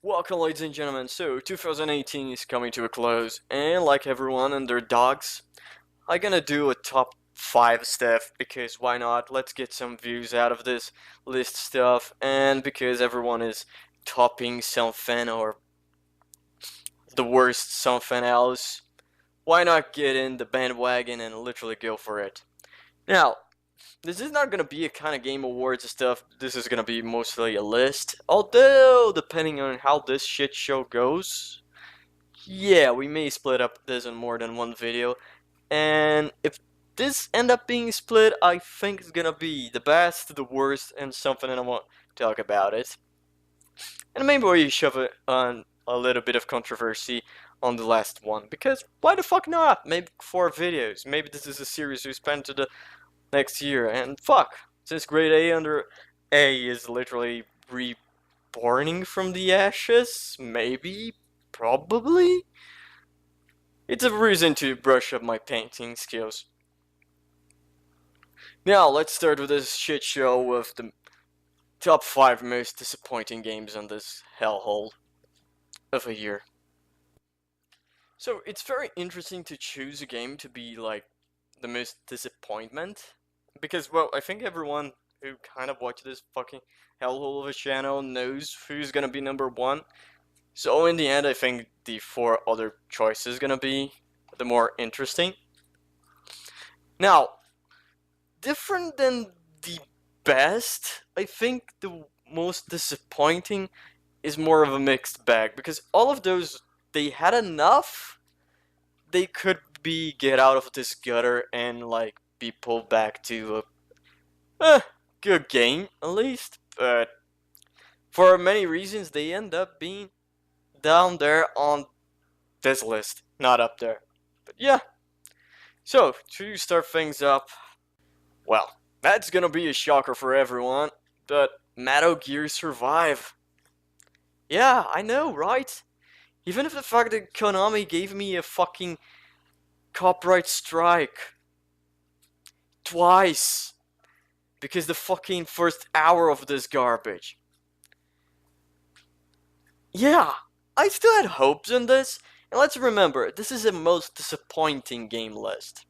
Welcome, ladies and gentlemen. So, 2018 is coming to a close, and like everyone and their dogs, I'm gonna do a top 5 stuff because why not? Let's get some views out of this list stuff, and because everyone is topping something or the worst something else, why not get in the bandwagon and literally go for it? Now, this is not gonna be a kind of game awards stuff. This is gonna be mostly a list. Although, depending on how this shit show goes, yeah, we may split up this in more than one video. And if this end up being split, I think it's gonna be the best, the worst, and something, and I won't talk about it. And maybe we shove it on a little bit of controversy on the last one, because why the fuck not? Maybe 4 videos. Maybe this is a series we spend to the next year, and fuck, since grade A under A is literally reborning from the ashes, maybe, probably, it's a reason to brush up my painting skills. Now, let's start with this shit show with the top 5 most disappointing games on this hellhole of a year. So, it's very interesting to choose a game to be, like, the most disappointment. Because, well, I think everyone who kind of watched this fucking hellhole of a channel knows who's gonna be number 1. So in the end, I think the 4 other choices gonna be the more interesting. Now, different than the best, I think the most disappointing is more of a mixed bag, because all of those, they had enough, they could be get out of this gutter and like be pulled back to a good game at least, but for many reasons they end up being down there on this list, not up there. But yeah, so to start things up, well, that's gonna be a shocker for everyone, but Metal Gear Survive. Yeah, I know, right? Even if the fact that Konami gave me a fucking copyright strike twice because the fucking first hour of this garbage. Yeah, I still had hopes in this, and let's remember, this is the most disappointing game list.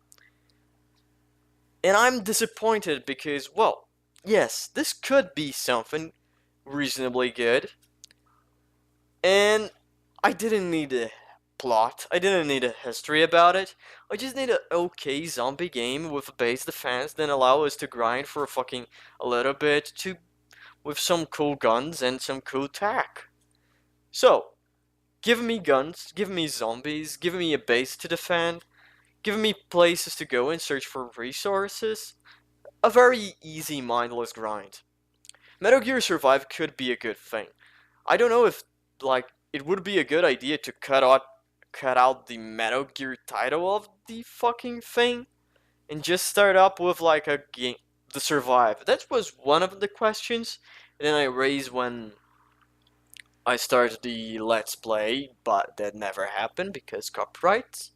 And I'm disappointed because, well, yes, this could be something reasonably good. And I didn't need a plot, I didn't need a history about it. I just need an okay zombie game with a base defense that allow us to grind for a little bit with some cool guns and some cool tech. So, give me guns, give me zombies, give me a base to defend, give me places to go and search for resources. A very easy, mindless grind. Metal Gear Survive could be a good thing. I don't know if, like, it would be a good idea to cut out the Metal Gear title of the fucking thing and just start up with, like, a game, the Survive. That was one of the questions, and then I raised when I started the Let's Play, but that never happened because copyrights.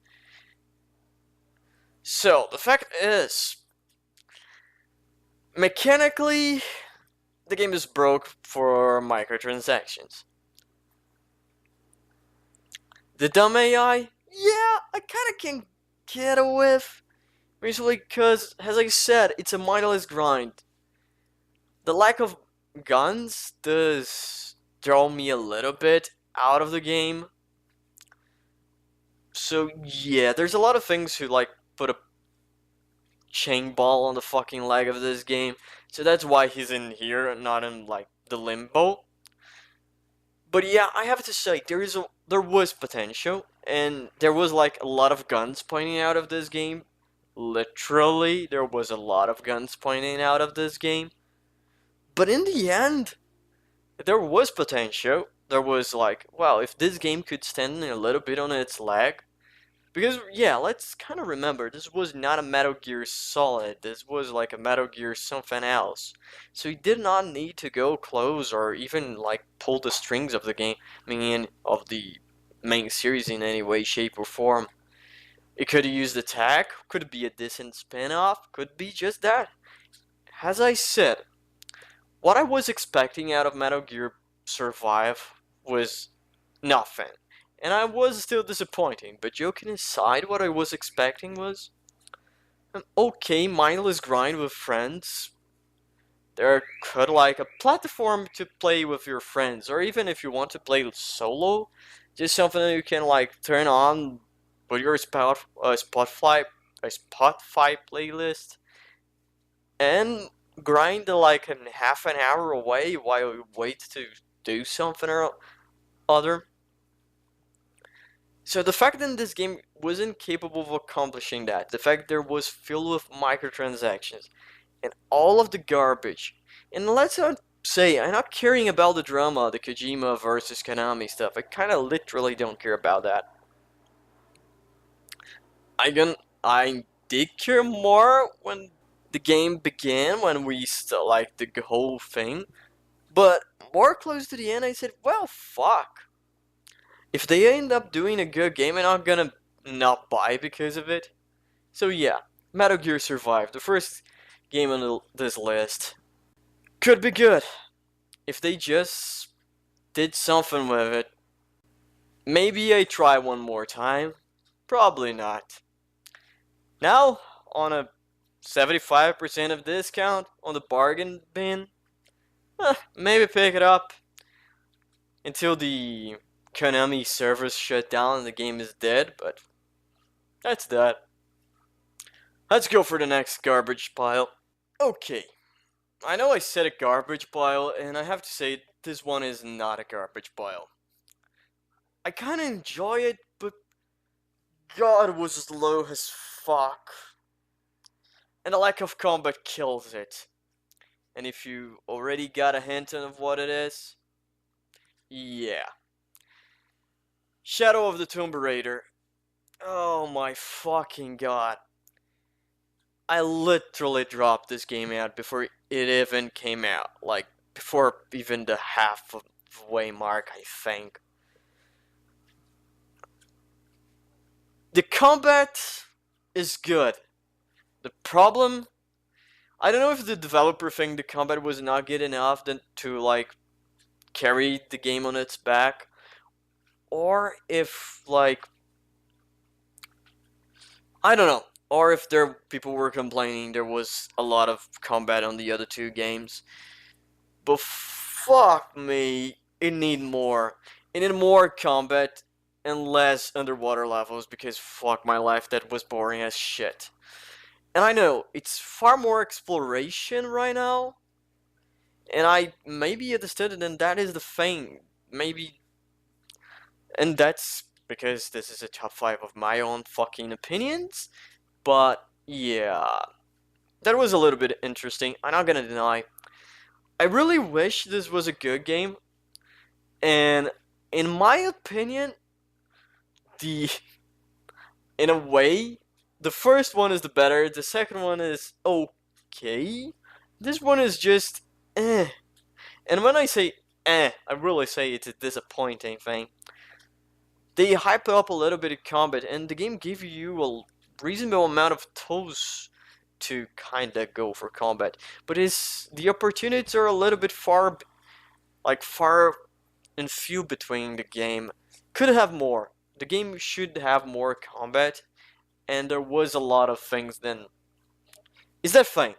So, the fact is, mechanically, the game is broke for microtransactions. The dumb AI? Yeah, I kinda can get it with. Basically, because, as I said, it's a mindless grind. The lack of guns does draw me a little bit out of the game. So yeah, there's a lot of things who like put a chain ball on the fucking leg of this game. So that's why he's in here and not in like the limbo. But yeah, I have to say there was potential, and there was like a lot of guns pointing out of this game. Literally, there was a lot of guns pointing out of this game. But in the end, there was potential. There was like, well, if this game could stand a little bit on its leg. Because, yeah, let's kind of remember, this was not a Metal Gear Solid. This was like a Metal Gear something else. So you did not need to go close or even like pull the strings of the game, meaning of the main series in any way, shape, or form. It could use the tech, could be a decent spin-off, could be just that. As I said, what I was expecting out of Metal Gear Survive was nothing. And I was still disappointing, but joking aside, what I was expecting was an okay mindless grind with friends. There could like a platform to play with your friends, or even if you want to play solo, just something that you can like turn on with your Spotify playlist and grind like in half an hour away while you wait to do something or other. So the fact that this game wasn't capable of accomplishing that, the fact there was filled with microtransactions and all of the garbage, and let's not say I'm not caring about the drama, the Kojima versus Konami stuff. I kind of literally don't care about that. I did care more when the game began, when we still like the whole thing. But more close to the end, I said, well, fuck. If they end up doing a good game, I'm not gonna not buy because of it. So yeah, Metal Gear Survive, the first game on this list, could be good if they just did something with it. Maybe I try one more time. Probably not. Now, on a 75% of discount on the bargain bin, maybe pick it up until the Konami servers shut down and the game is dead, but that's that. Let's go for the next garbage pile. Okay, I know I said a garbage pile, and I have to say, this one is not a garbage pile. I kinda enjoy it, but God, it was slow as fuck. And the lack of combat kills it. And if you already got a hint of what it is, yeah. Shadow of the Tomb Raider. Oh my fucking god. I literally dropped this game out before it even came out. Like, before even the halfway mark, I think. The combat is good. The problem, I don't know if the developer think the combat was not good enough to like carry the game on its back, or if like I don't know, or if people were complaining there was a lot of combat on the other two games. But fuck me, it need more. It need more combat and less underwater levels because fuck my life, that was boring as shit. And I know it's far more exploration right now, and I maybe understood it, and that is the thing. Maybe, and that's because this is a top 5 of my own fucking opinions. But yeah, that was a little bit interesting. I'm not gonna deny. I really wish this was a good game, and in my opinion, the in a way, the first one is the better. The second one is okay. This one is just eh. And when I say eh, I really say it's a disappointing thing. They hype up a little bit of combat, and the game gives you a reasonable amount of tools to kinda go for combat. But the opportunities are a little bit far and few between the game. Could have more. The game should have more combat, and there was a lot of things then. Is that thing?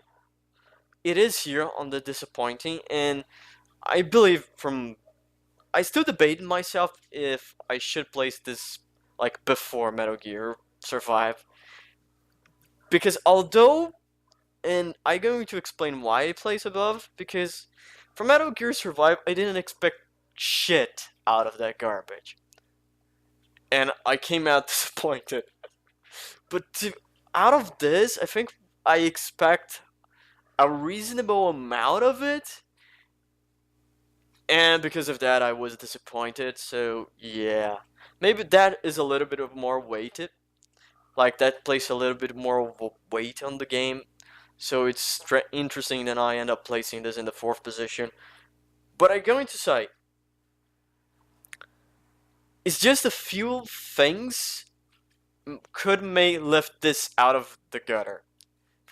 It is here on the disappointing, and I believe I still debate myself if I should place this like before Metal Gear Survive. Because although, and I'm going to explain why I place above, because for Metal Gear Survive, I didn't expect shit out of that garbage. And I came out disappointed. But out of this, I think I expect a reasonable amount of it. And because of that, I was disappointed. So, yeah. Maybe that is a little bit of more weighted. Like, that places a little bit more weight on the game. So it's interesting that I end up placing this in the 4th position. But I'm going to say, it's just a few things could may lift this out of the gutter.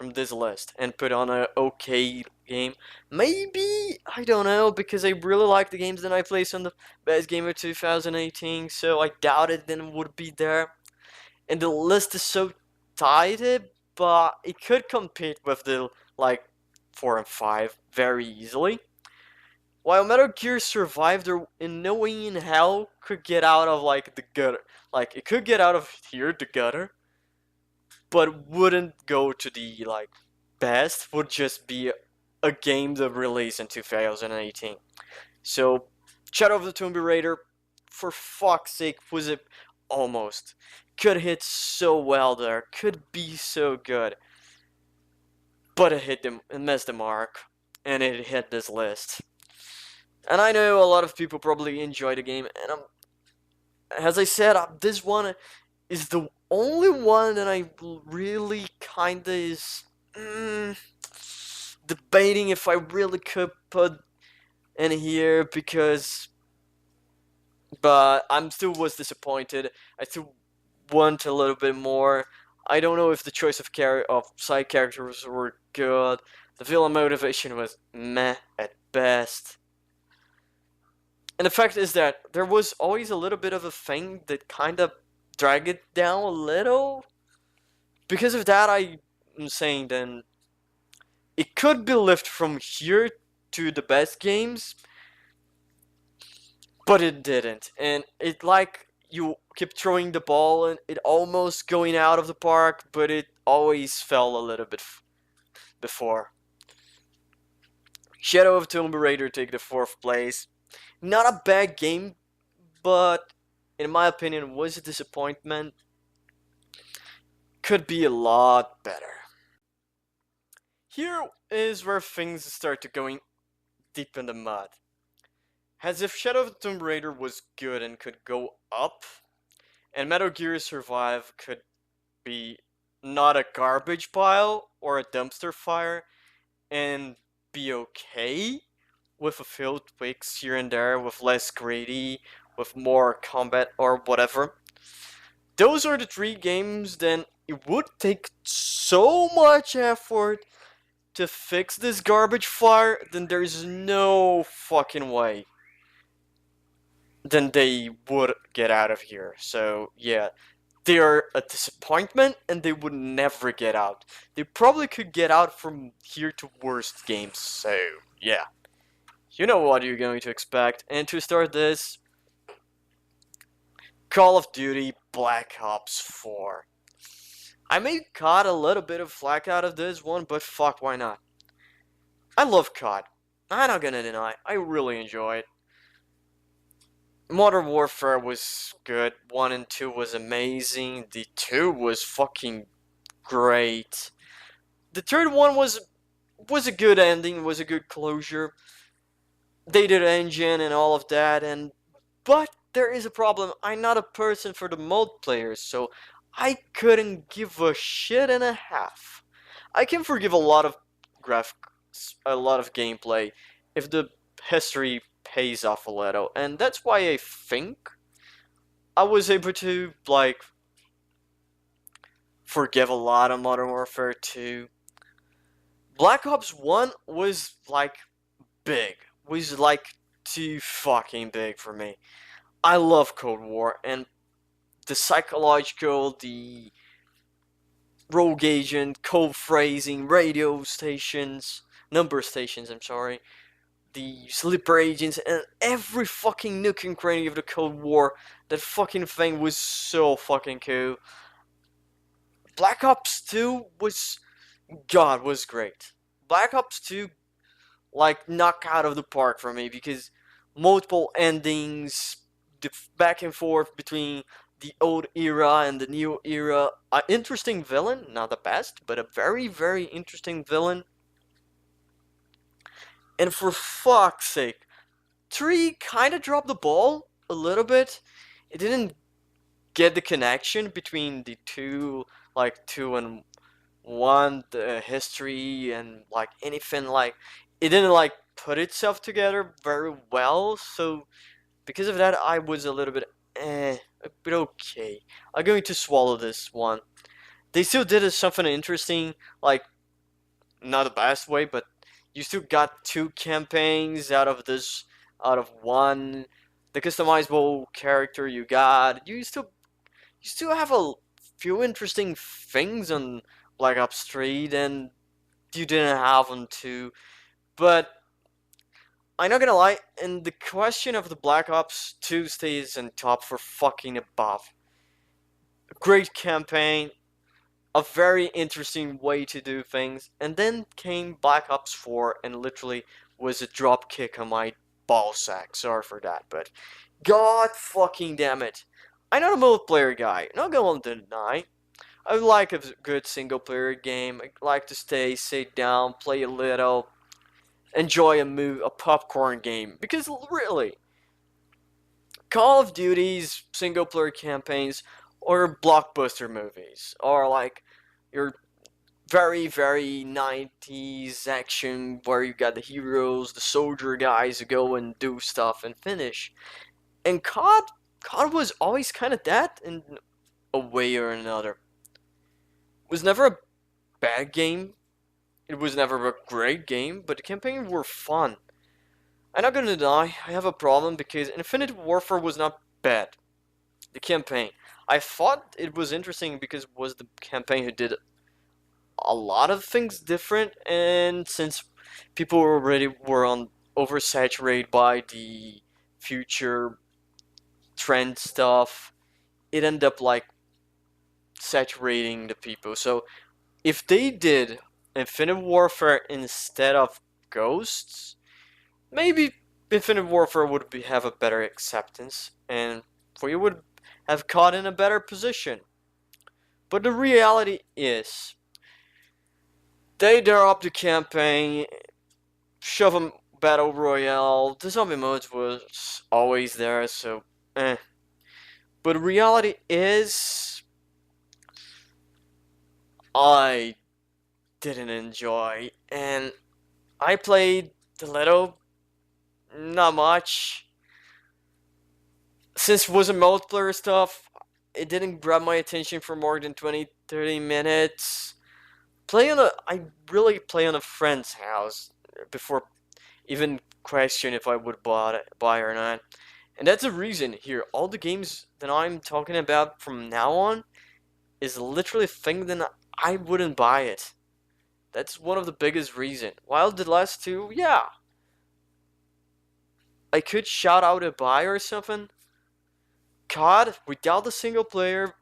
from this list and put on a okay game. Maybe, I don't know, because I really like the games that I placed on the best game of 2018, so I doubt it then would be there. And the list is so tight, but it could compete with the like 4 and 5 very easily. While Metal Gear Survive, there in no way in hell could get out of like the gutter. Like it could get out of here, the gutter, but wouldn't go to the like best. Would just be a game that released in 2018. So Shadow of the Tomb Raider, for fuck's sake, was it almost could hit so well there, could be so good, but it hit them, it missed the mark, and it hit this list. And I know a lot of people probably enjoy the game, and as I said, this one is the only one that I really kinda is debating if I really could put in here but I'm still was disappointed. I still want a little bit more. I don't know if the choice of side characters were good. The villain motivation was meh at best. And the fact is that there was always a little bit of a thing that kind of dragged it down a little. Because of that, I'm saying then it could be lifted from here to the best games, but it didn't. And it like you keep throwing the ball and it almost going out of the park, but it always fell a little bit before. Shadow of Tomb Raider take the 4th place. Not a bad game, but in my opinion was a disappointment. Could be a lot better. Here is where things start to going deep in the mud. As if Shadow of the Tomb Raider was good and could go up, and Metal Gear Survive could be not a garbage pile or a dumpster fire and be okay with a few tweaks here and there, with less greedy, with more combat or whatever. Those are the 3 games, then it would take so much effort to fix this garbage fire, then there's no fucking way then they would get out of here. So yeah, they are a disappointment and they would never get out. They probably could get out from here to worst games. So yeah, you know what you're going to expect. And to start this, Call of Duty Black Ops 4. I may cut a little bit of flack out of this one, but fuck, why not? I love CoD. I'm not gonna deny, I really enjoy it. Modern Warfare was good. 1 and 2 was amazing. The 2 was fucking great. The third one was a good ending, was a good closure. Dated engine and all of that, but there is a problem. I'm not a person for the mode players, so I couldn't give a shit and a half. I can forgive a lot of graphics, a lot of gameplay, if the history pays off a little, and that's why I think I was able to like forgive a lot of Modern Warfare 2. Black Ops 1 was like big, was like too fucking big for me. I love Cold War and the psychological, the rogue agent, code phrasing, radio stations, number stations, I'm sorry, the sleeper agents, and every fucking nook and cranny of the Cold War. That fucking thing was so fucking cool. Black Ops 2 was great. Black Ops 2 like knocked out of the park for me because multiple endings, the back and forth between the old era and the new era. An interesting villain, not the best, but a very, very interesting villain. And for fuck's sake, 3 kind of dropped the ball a little bit. It didn't get the connection between the two, like 2 and 1, the history and like anything, like it didn't like put itself together very well. So because of that, I was a little bit but okay. I'm going to swallow this one. They still did something interesting, like not the best way, but you still got two campaigns out of one. The customizable character you got, you still have a few interesting things on Black Ops 3 than you didn't have on 2. But I'm not gonna lie, and the question of the Black Ops 2 stays in top for fucking above. Great campaign, a very interesting way to do things, and then came Black Ops 4 and literally was a drop kick on my ballsack. Sorry for that, but god fucking damn it. I'm not a multiplayer guy, not gonna deny. I like a good single player game. I like to sit down, play a little, enjoy a popcorn game. Because really, Call of Duty's single player campaigns or blockbuster movies are like your very 90s action where you got the heroes, the soldier guys who go and do stuff and finish. And COD was always kind of that in a way or another. It was never a bad game. It was never a great game, but the campaigns were fun. I'm not gonna deny, I have a problem because Infinite Warfare was not bad. The campaign. I thought it was interesting because it was the campaign who did a lot of things different, and since people already were on oversaturated by the future trend stuff, it ended up like saturating the people. So if they did Infinite Warfare instead of Ghosts, maybe Infinite Warfare would have a better acceptance, and we would have caught in a better position. But the reality is, they dare up the campaign, shove a battle royale. The zombie modes was always there, so eh. But the reality is, I didn't enjoy, and I played a little, not much. Since it wasn't multiplayer stuff, it didn't grab my attention for more than 20-30 minutes. I really play on a friend's house before even question if I would buy or not. And that's the reason here. All the games that I'm talking about from now on is literally a thing that I wouldn't buy it. That's one of the biggest reasons. While the last two, yeah, I could shout out a buy or something. COD, without the single player,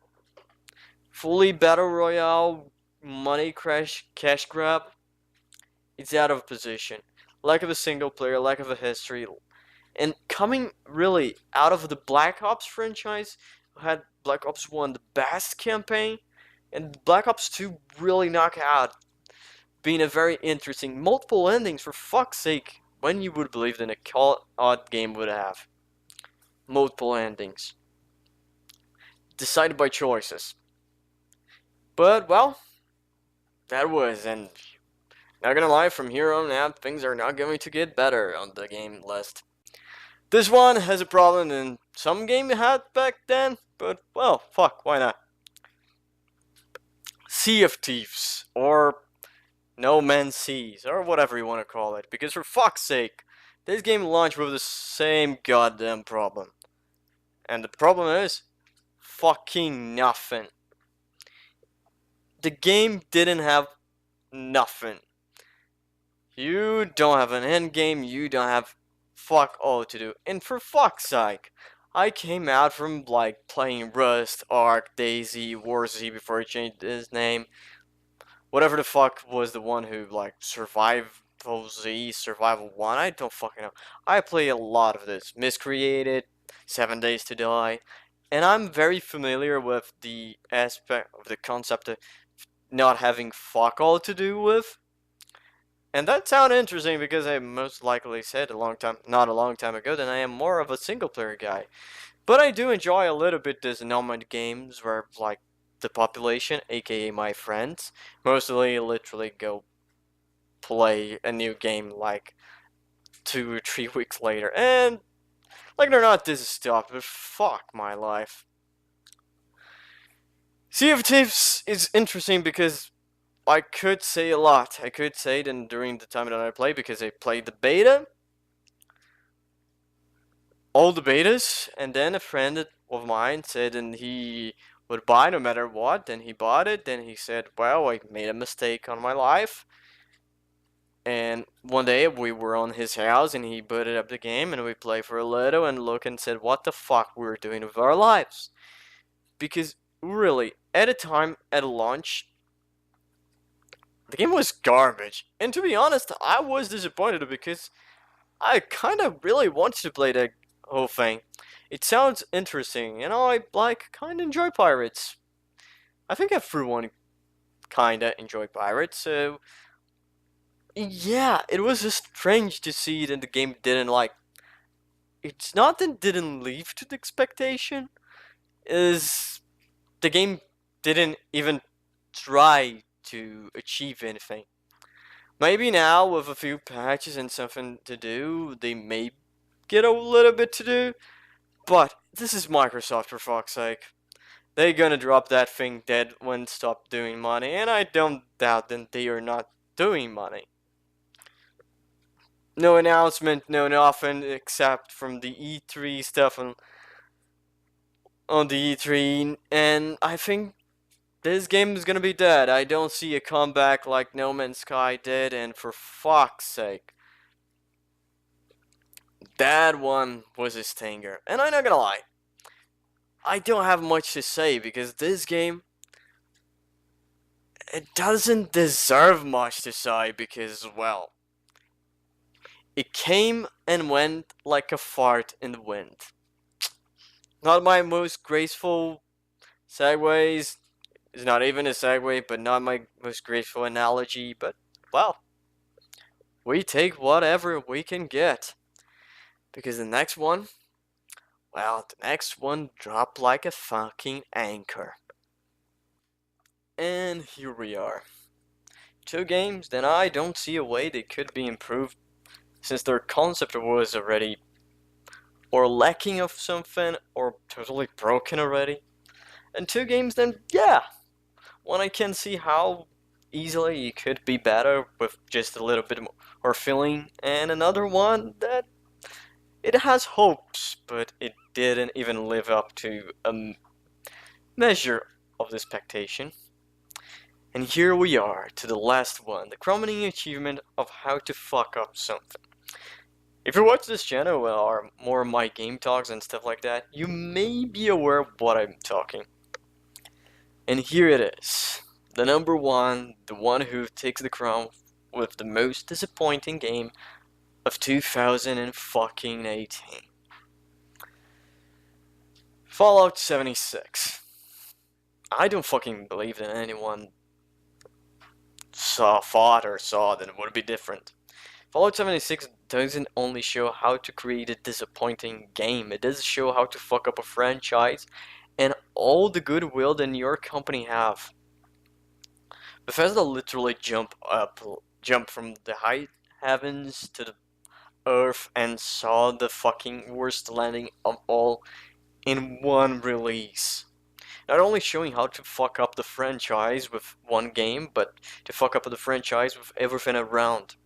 fully battle royale, money cash grab, it's out of position. Lack of a single player, lack of a history, and coming really out of the Black Ops franchise, who had Black Ops 1 the best campaign, and Black Ops 2 really knocked out, being a very interesting multiple endings. For fuck's sake, when you would believe that a COD game would have multiple endings, decided by choices. But well, that was, and not gonna lie, from here on out, things are not going to get better on the game list. This one has a problem in some game it had back then, but well, fuck, why not? Sea of Thieves, or No Man's Seas, or whatever you want to call it, because for fuck's sake, this game launched with the same goddamn problem. And the problem is, fucking nothing. The game didn't have nothing. You don't have an end game, you don't have fuck all to do. And for fuck's sake, I came out from like playing Rust, Ark, Daisy, War Z before he changed his name. Whatever the fuck was the one who like Survival Z, Survival 1, I don't fucking know. I play a lot of this. Miscreated, 7 Days to Die. And I'm very familiar with the aspect of the concept of not having fuck all to do with. And that sounded interesting because I most likely said not a long time ago, that I am more of a single player guy. But I do enjoy a little bit these nomad games where like the population, aka my friends, mostly literally go play a new game like 2 or 3 weeks later. And like they're not this stuff, but fuck my life. Sea of Thieves is interesting because I could say a lot. I could say it during the time that I played, because I played the beta, all the betas, and then a friend of mine said and he would buy no matter what. Then he bought it. Then he said, "Well, I made a mistake on my life." And one day we were on his house and he booted up the game and we played for a little and looked and said, "What the fuck we were doing with our lives?" Because really, at a time at launch, the game was garbage. And to be honest, I was disappointed because I kind of really wanted to play the whole thing. It sounds interesting, and I kind of enjoy pirates. I think everyone kind of enjoy pirates, so yeah, it was just strange to see that the game didn't it's not that it didn't live to the expectation, is the game didn't even try to achieve anything. Maybe now with a few patches and something to do, they may get a little bit to do, but this is Microsoft, for fuck's sake. They're gonna drop that thing dead when it stop doing money, and I don't doubt that they are not doing money. No announcement, no nothing except from the E3 stuff on the E3, and I think this game is gonna be dead. I don't see a comeback like No Man's Sky did, and for fuck's sake, that one was a stinger. And I'm not gonna lie, I don't have much to say because this game, it doesn't deserve much to say because, well, it came and went like a fart in the wind. Not my most graceful segues. It's not even a segue, but not my most graceful analogy. But, well, we take whatever we can get. Because the next one, well, the next one dropped like a fucking anchor. And here we are. Two games that I don't see a way they could be improved, since their concept was already or lacking of something or totally broken already. And two games then, yeah, one I can see how easily it could be better with just a little bit more feeling, and another one that it has hopes, but it didn't even live up to a measure of the expectation. And here we are to the last one, the crowning achievement of how to fuck up something. If you watch this channel or more of my game talks and stuff like that, you may be aware of what I'm talking. And here it is. The number one, the one who takes the crown with the most disappointing game of 2018. Fallout 76. I don't fucking believe that anyone thought that it would be different. Fallout 76 doesn't only show how to create a disappointing game, it does show how to fuck up a franchise and all the goodwill that your company have. Bethesda literally jumped from the high heavens to the earth and saw the fucking worst landing of all in one release. Not only showing how to fuck up the franchise with one game, but to fuck up the franchise with everything around.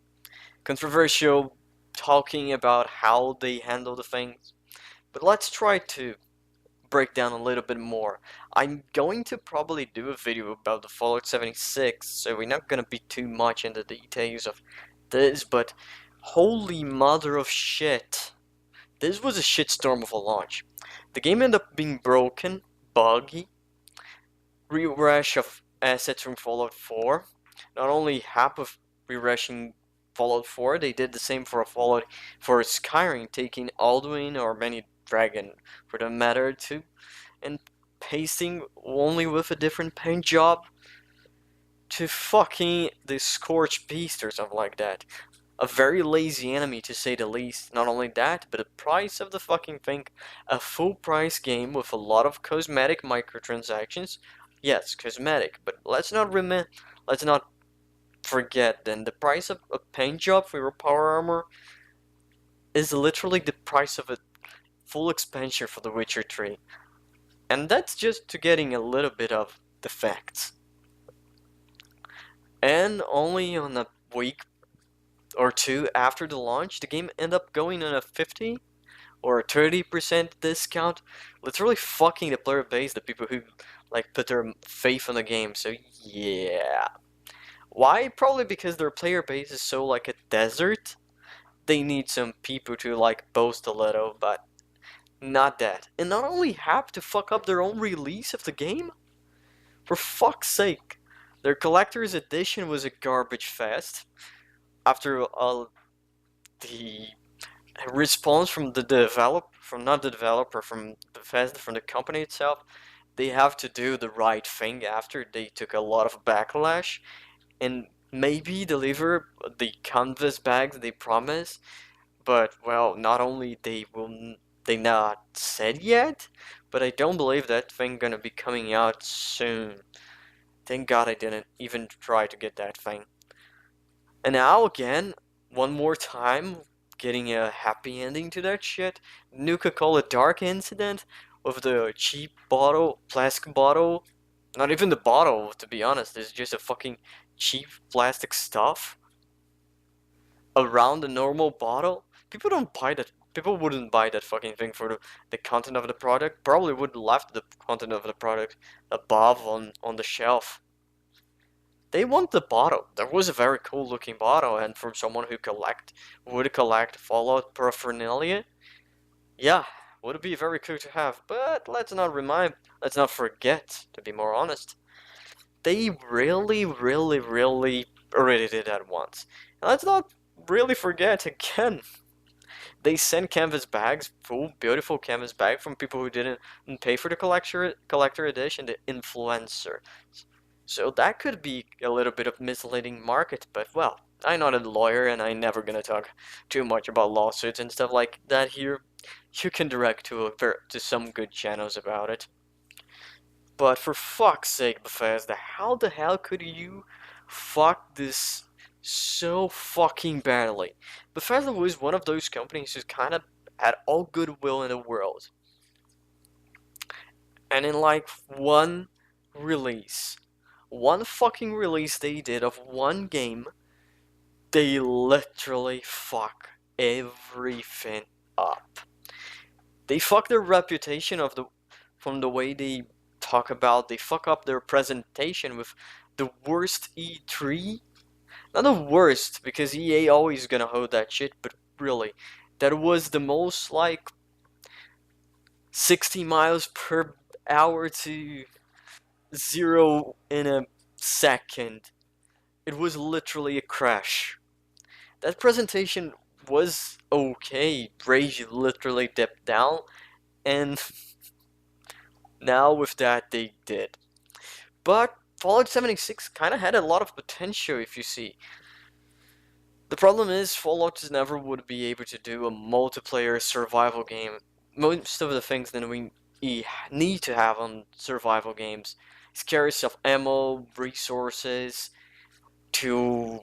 Controversial, talking about how they handle the things. But let's try to break down a little bit more. I'm going to probably do a video about the Fallout 76, so we're not gonna be too much into the details of this, but holy mother of shit. This was a shitstorm of a launch. The game ended up being broken, buggy, refresh of assets from Fallout 4. Not only half of refreshing Fallout 4, they did the same for Skyrim, taking Alduin or many Dragon for the matter too, and pasting only with a different paint job to fucking the Scorched Beast or something like that. A very lazy enemy to say the least. Not only that, but the price of the fucking thing, a full price game with a lot of cosmetic microtransactions. Yes, cosmetic, but let's not forget then the price of a paint job for your power armor is literally the price of a full expansion for The Witcher 3. And that's just to getting a little bit of the facts. And only on a week or two after the launch, the game ended up going on a 50 or a 30% discount, literally fucking the player base, the people who like put their faith in the game. So yeah. Why? Probably because their player base is so like a desert. They need some people to like boast a little, but not that. And not only have to fuck up their own release of the game, for fuck's sake, their collector's edition was a garbage fest. After the response from the developer, from not the developer, from Bethesda, from the company itself, they have to do the right thing after they took a lot of backlash and maybe deliver the canvas bags they promised. But well, not only they not said yet, but I don't believe that thing gonna be coming out soon. Thank God I didn't even try to get that thing. And now again, one more time, getting a happy ending to that shit. Nuka-Cola Dark incident with the cheap bottle, plastic bottle. Not even the bottle, to be honest. It's just a fucking cheap plastic stuff around the normal bottle. People don't buy that. People wouldn't buy that fucking thing for the content of the product. Probably would left the content of the product above on the shelf. They want the bottle. There was a very cool looking bottle, and from someone who would collect Fallout paraphernalia, yeah, would be very cool to have. But let's not forget, to be more honest, they really, really, really already did that once. And let's not really forget again. They sent canvas bags, full, beautiful canvas bag from people who didn't pay for the collector edition, the influencer. So that could be a little bit of misleading market, but well, I'm not a lawyer and I'm never gonna talk too much about lawsuits and stuff like that here. You can direct to some good channels about it. But for fuck's sake, Bethesda, how the hell could you fuck this so fucking badly? Bethesda was one of those companies who kind of had all goodwill in the world. And in like one fucking release they did of one game, they literally fuck everything up. They fuck their reputation from the way they talk about. They fuck up their presentation with the worst E3. Not the worst, because EA always gonna hold that shit, but really, that was the most like 60 miles per hour to 0 in a second. It was literally a crash. That presentation was okay. Rage literally dipped down, and now with that they did. But Fallout 76 kind of had a lot of potential if you see. The problem is Fallout never would be able to do a multiplayer survival game. Most of the things that we need to have on survival games, scarce of ammo, resources, to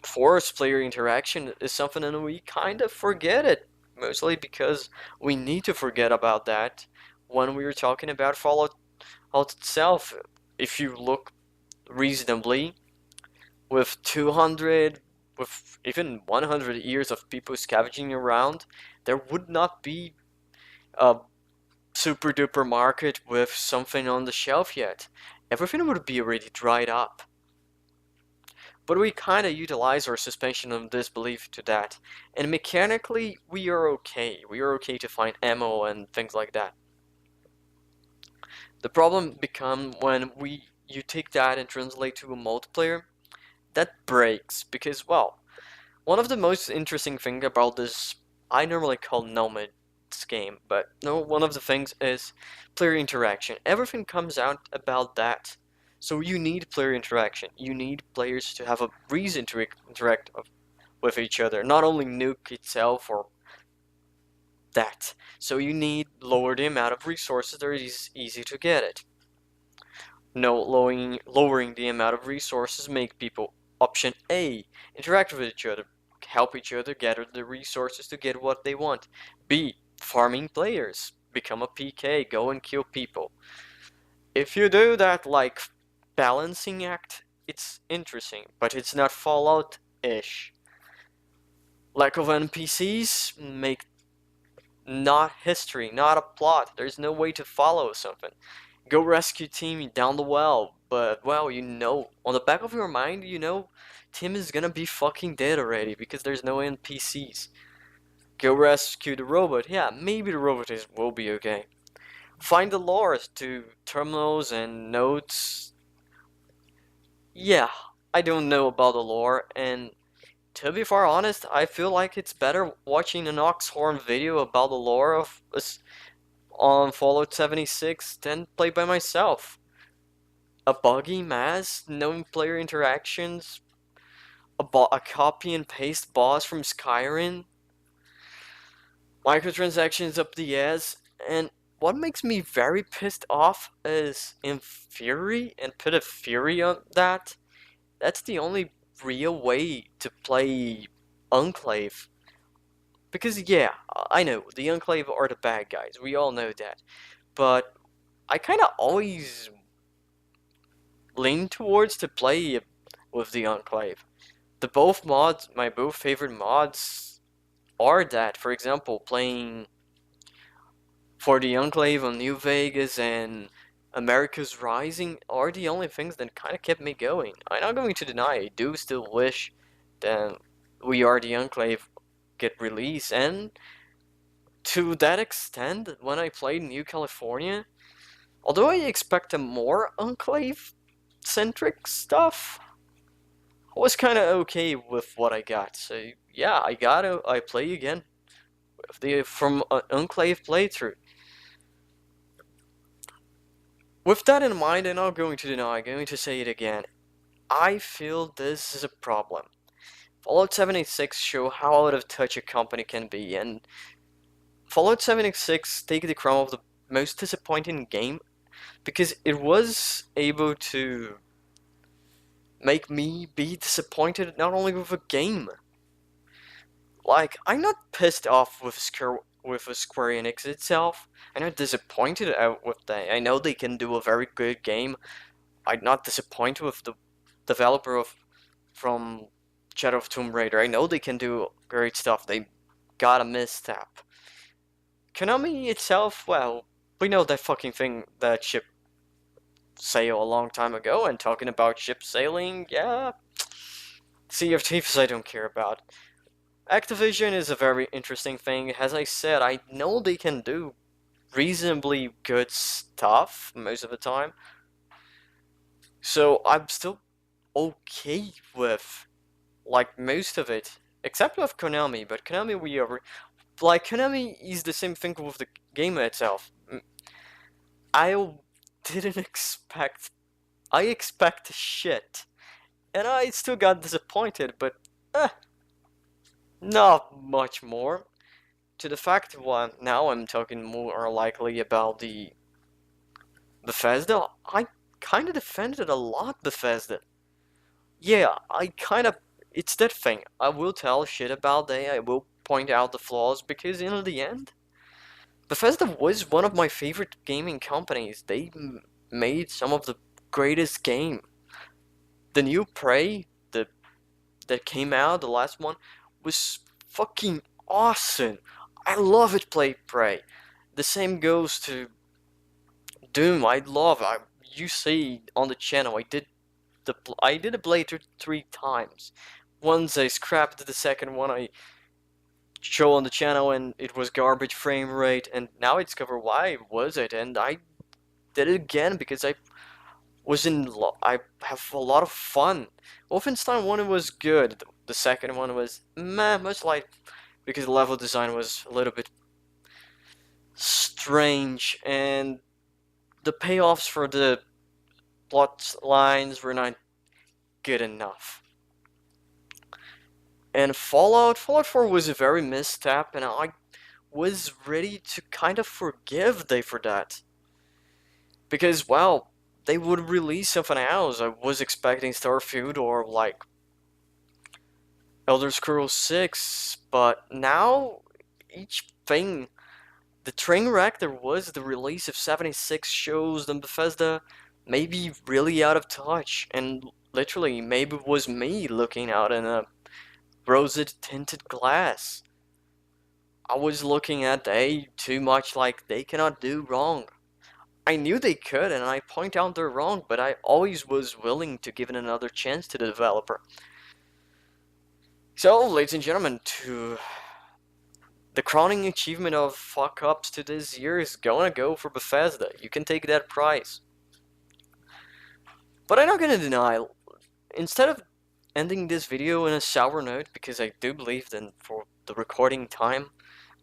force player interaction is something that we kind of forget it. Mostly because we need to forget about that when we were talking about Fallout itself. If you look reasonably, with 200, with even 100 years of people scavenging around, there would not be a super duper market with something on the shelf yet. Everything would be already dried up. But we kind of utilize our suspension of disbelief to that. And mechanically, we are okay. We are okay to find ammo and things like that. The problem becomes when you take that and translate to a multiplayer. That breaks because, well, one of the most interesting things about this, I normally call Nomad's game, but no, one of the things is player interaction. Everything comes out about that. So you need player interaction. You need players to have a reason to interact with each other, not only nuke itself or that. So you need lower the amount of resources that is easy to get it. No, lowering the amount of resources make people option A, interact with each other, help each other gather the resources to get what they want. B, farming players, become a PK, go and kill people. If you do that like balancing act, it's interesting, but it's not Fallout-ish. Lack of NPCs make not history, not a plot. There's no way to follow something. Go rescue Timmy down the well, but well, you know, on the back of your mind, you know, Tim is gonna be fucking dead already because there's no NPCs. Go rescue the robot. Yeah, maybe the robot will be okay. Find the lures to terminals and notes. Yeah, I don't know about the lore, and to be far honest, I feel like it's better watching an Oxhorn video about the lore of on Fallout 76 than play by myself. A buggy mass, no player interactions, a copy and paste boss from Skyrim, microtransactions up the ass, and what makes me very pissed off is in Fury and put a Fury on that. That's the only real way to play Enclave. Because yeah, I know, the Enclave are the bad guys, we all know that. But I kinda always lean towards to play with the Enclave. My both favorite mods are that. For example, playing for the Enclave on New Vegas and America's Rising are the only things that kind of kept me going. I'm not going to deny, I do still wish that We Are the Enclave get released, and to that extent, when I played New California, although I expect a more Enclave-centric stuff, I was kind of okay with what I got. So yeah, I play again from an Enclave playthrough. With that in mind, and I'm going to deny, I'm going to say it again, I feel this is a problem. Fallout 76 show how out of touch a company can be, and Fallout 76 take the crown of the most disappointing game because it was able to make me be disappointed not only with a game. Like, I'm not pissed off with Square Enix itself. I'm not disappointed with that. I know they can do a very good game. I'm not disappointed with the developer from Shadow of Tomb Raider. I know they can do great stuff. They got a misstep. Konami itself, well, we know that fucking thing, that ship sail a long time ago, and talking about ship sailing, yeah. Sea of Thieves I don't care about. Activision is a very interesting thing. As I said, I know they can do reasonably good stuff most of the time. So I'm still okay with like most of it, except with Konami. But Konami, Konami is the same thing with the game itself. I didn't expect. I expect shit, and I still got disappointed. But not much more. To the fact one, now I'm talking more likely about the Bethesda. I kind of defended a lot Bethesda. Yeah, it's that thing. I will tell shit about them, I will point out the flaws, because in the end, Bethesda was one of my favorite gaming companies. They made some of the greatest game. The new Prey, that came out, the last one, was fucking awesome. I love it, play Prey. The same goes to Doom. You see on the channel, I did a playthrough 3 times. Once I scrapped the second one I show on the channel and it was garbage frame rate, and now I discover why was it, and I did it again because I have a lot of fun. Wolfenstein 1 was good. The second one was meh, much like, because the level design was a little bit strange, and the payoffs for the plot lines were not good enough. And Fallout 4 was a very misstep, and I was ready to kind of forgive they for that. Because, well, they would release something else. I was expecting Starfield or, like, Elder Scrolls 6, but now, each thing, the train wreck there was the release of 76 shows, then Bethesda may be really out of touch, and literally, maybe it was me looking out in a rosy tinted glass. I was looking at they too much like they cannot do wrong. I knew they could, and I point out they're wrong, but I always was willing to give it another chance to the developer. So, ladies and gentlemen, to the crowning achievement of fuck ups to this year is gonna go for Bethesda. You can take that prize. But I'm not gonna deny, instead of ending this video in a sour note, because I do believe that for the recording time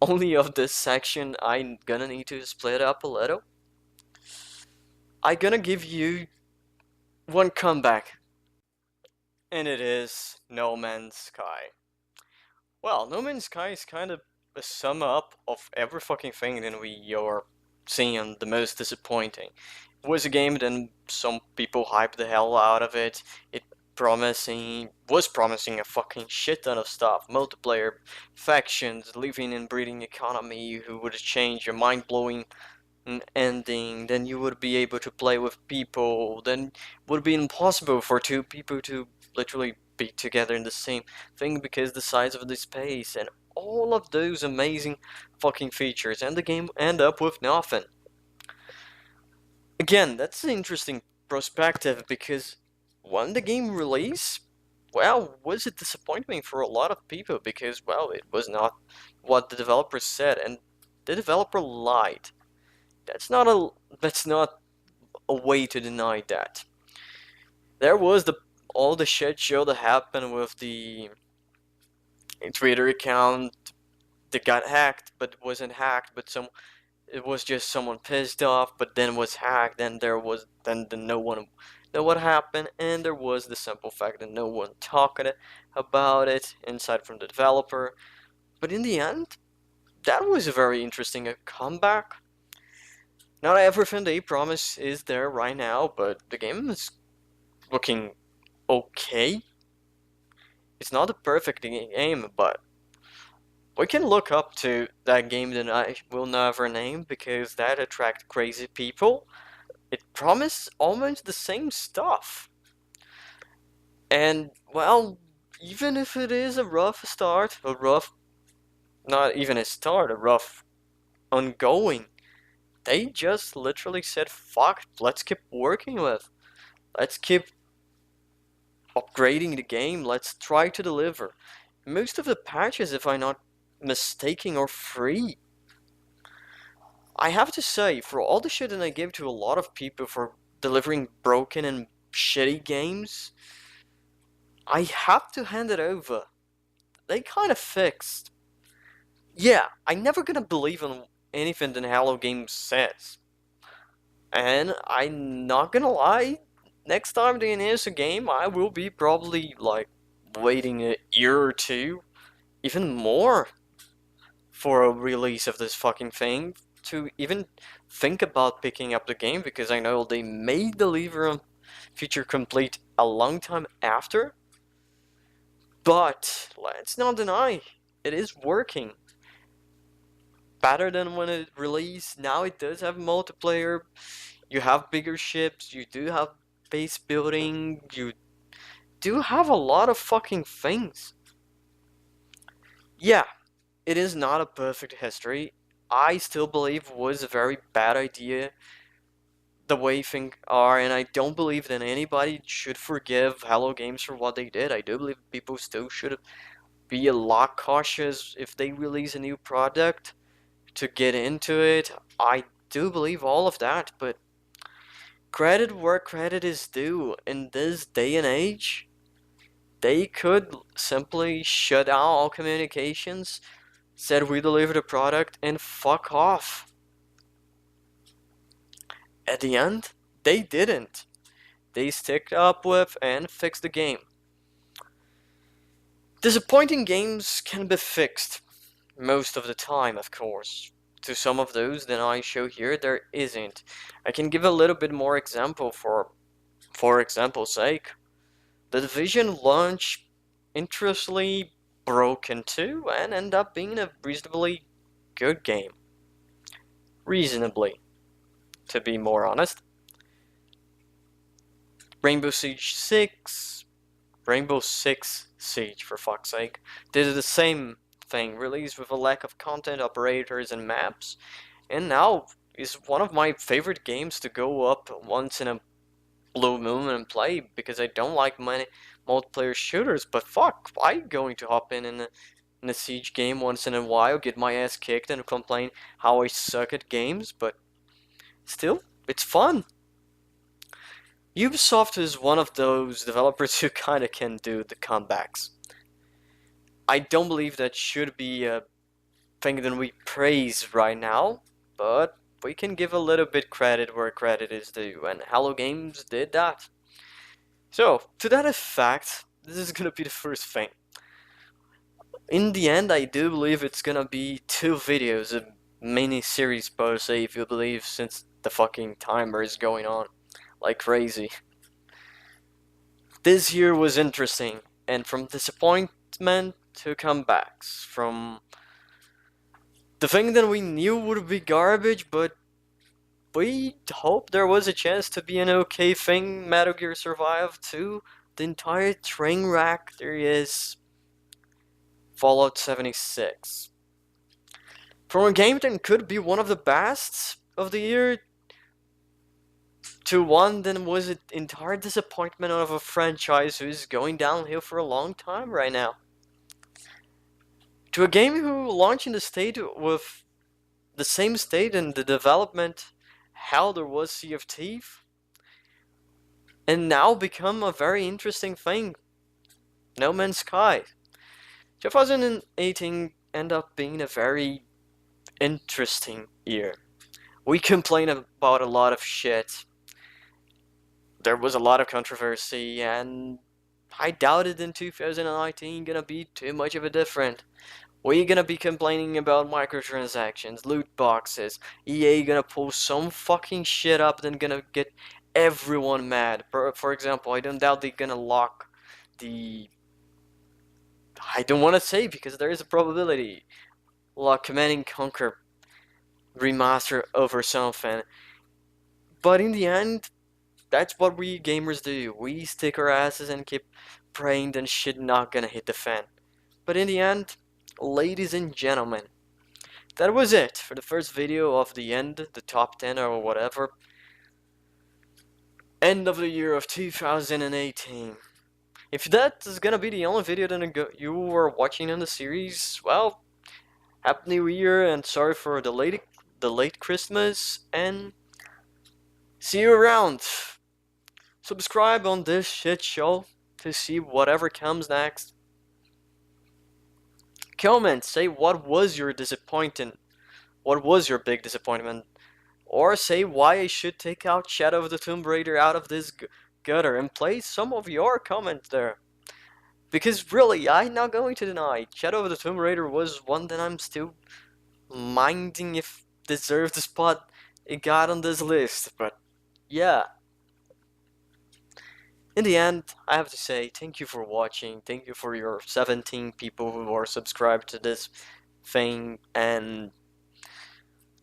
only of this section, I'm gonna need to split up a little. I'm gonna give you one comeback, and it is No Man's Sky. Well, No Man's Sky is kind of a sum up of every fucking thing that we are seeing the most disappointing. It was a game that some people hyped the hell out of it. It was promising a fucking shit ton of stuff. Multiplayer, factions, living and breeding economy who would change a mind-blowing ending, then you would be able to play with people, then it would be impossible for two people to literally be together in the same thing because the size of the space and all of those amazing fucking features, and the game end up with nothing. Again, that's an interesting perspective because when the game released, well, was a disappointment for a lot of people because, well, it was not what the developer said, and the developer lied. That's not a way to deny that. There was all the shit show that happened with the Twitter account that got hacked, but wasn't hacked, but it was just someone pissed off, but then was hacked, and then no one know what happened, and there was the simple fact that no one talked about it inside from the developer. But in the end, that was a very interesting comeback. Not everything they promise is there right now, but the game is looking okay. It's not a perfect game, but we can look up to that game that I will never name because that attracts crazy people. It promised almost the same stuff. And, well, even if it is a rough start, not even a start, a rough ongoing, they just literally said, fuck, let's keep working with. Let's keep upgrading the game. Let's try to deliver. Most of the patches, if I'm not mistaken, are free. I have to say, for all the shit that I give to a lot of people for delivering broken and shitty games, I have to hand it over. They kind of fixed. Yeah, I'm never gonna believe in anything that Halo Games says. And I'm not gonna lie, next time they announce a game, I will be probably, like, waiting a year or two, even more, for a release of this fucking thing, to even think about picking up the game, because I know they may deliver a feature complete a long time after, but let's not deny, it is working. Better than when it released. Now it does have multiplayer, you have bigger ships, you do have base building, you do have a lot of fucking things. Yeah, it is not a perfect history. I still believe it was a very bad idea the way things are, and I don't believe that anybody should forgive Hello Games for what they did. I do believe people still should be a lot cautious if they release a new product to get into it. I do believe all of that, but credit where credit is due. In this day and age, they could simply shut down all communications, said we delivered a product, and fuck off. At the end, they didn't. They stick up with and fixed the game. Disappointing games can be fixed, most of the time, of course. To some of those that I show here, there isn't. I can give a little bit more example for example's sake. The Division launch interestingly broken too and end up being a reasonably good game. Reasonably, to be more honest. Rainbow Siege 6, Rainbow Six Siege for fuck's sake, did the same thing, released with a lack of content, operators, and maps, and now is one of my favorite games to go up once in a blue moon and play, because I don't like many multiplayer shooters, but fuck, I'm going to hop in a Siege game once in a while, get my ass kicked and complain how I suck at games, but still, it's fun. Ubisoft is one of those developers who kinda can do the comebacks. I don't believe that should be a thing that we praise right now, but we can give a little bit credit where credit is due, and Hello Games did that. So, to that effect, this is gonna be the first thing. In the end, I do believe it's gonna be 2 videos, a mini-series per se, if you believe, since the fucking timer is going on like crazy. This year was interesting, and from disappointment to comebacks, from the thing that we knew would be garbage, but we hoped there was a chance to be an okay thing, Metal Gear Survive, to the entire train wreck there is Fallout 76. From a game that could be one of the best of the year, to one that was an entire disappointment of a franchise who is going downhill for a long time right now. To a game who launched in the state with the same state in the development how there was Sea of Thieves, and now become a very interesting thing, No Man's Sky. 2018 ended up being a very interesting year. We complained about a lot of shit. There was a lot of controversy, and I doubted in 2019 gonna be too much of a different. We gonna be complaining about microtransactions, loot boxes, EA gonna pull some fucking shit up then gonna get everyone mad. For example, I don't doubt they're gonna lock the... I don't want to say because there is a probability. Lock Command & Conquer remaster over something. But in the end, that's what we gamers do. We stick our asses and keep praying that shit not gonna hit the fan. But in the end, ladies and gentlemen, that was it for the first video of the end, the top 10 or whatever. End of the year of 2018. If that is gonna be the only video that you were watching in the series, well, Happy New Year and sorry for the late Christmas, and see you around. Subscribe on this shit show to see whatever comes next. Comment, say what was your disappointment, what was your big disappointment, or say why I should take out Shadow of the Tomb Raider out of this gutter, and place some of your comments there. Because really, I'm not going to deny, Shadow of the Tomb Raider was one that I'm still minding if deserved the spot it got on this list, but yeah. In the end, I have to say thank you for watching, thank you for your 17 people who are subscribed to this thing, and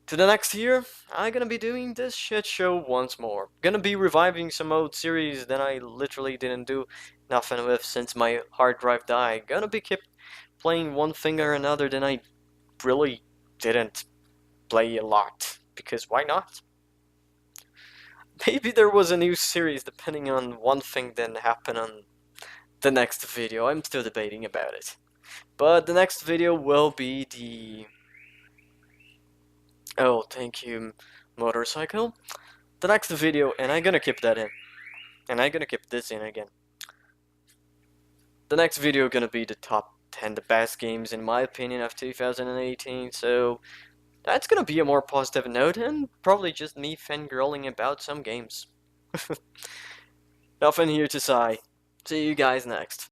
to the next year, I'm gonna be doing this shit show once more. Gonna be reviving some old series that I literally didn't do nothing with since my hard drive died. Gonna be keep playing one thing or another that I really didn't play a lot, because why not? Maybe there was a new series depending on one thing that happened on the next video. I'm still debating about it. But the next video will be the... Oh, thank you, motorcycle. The next video, and I'm gonna keep that in. And I'm gonna keep this in again. The next video gonna be the top 10 the best games in my opinion of 2018, so that's gonna be a more positive note and probably just me fangirling about some games. Nothing here to say. See you guys next.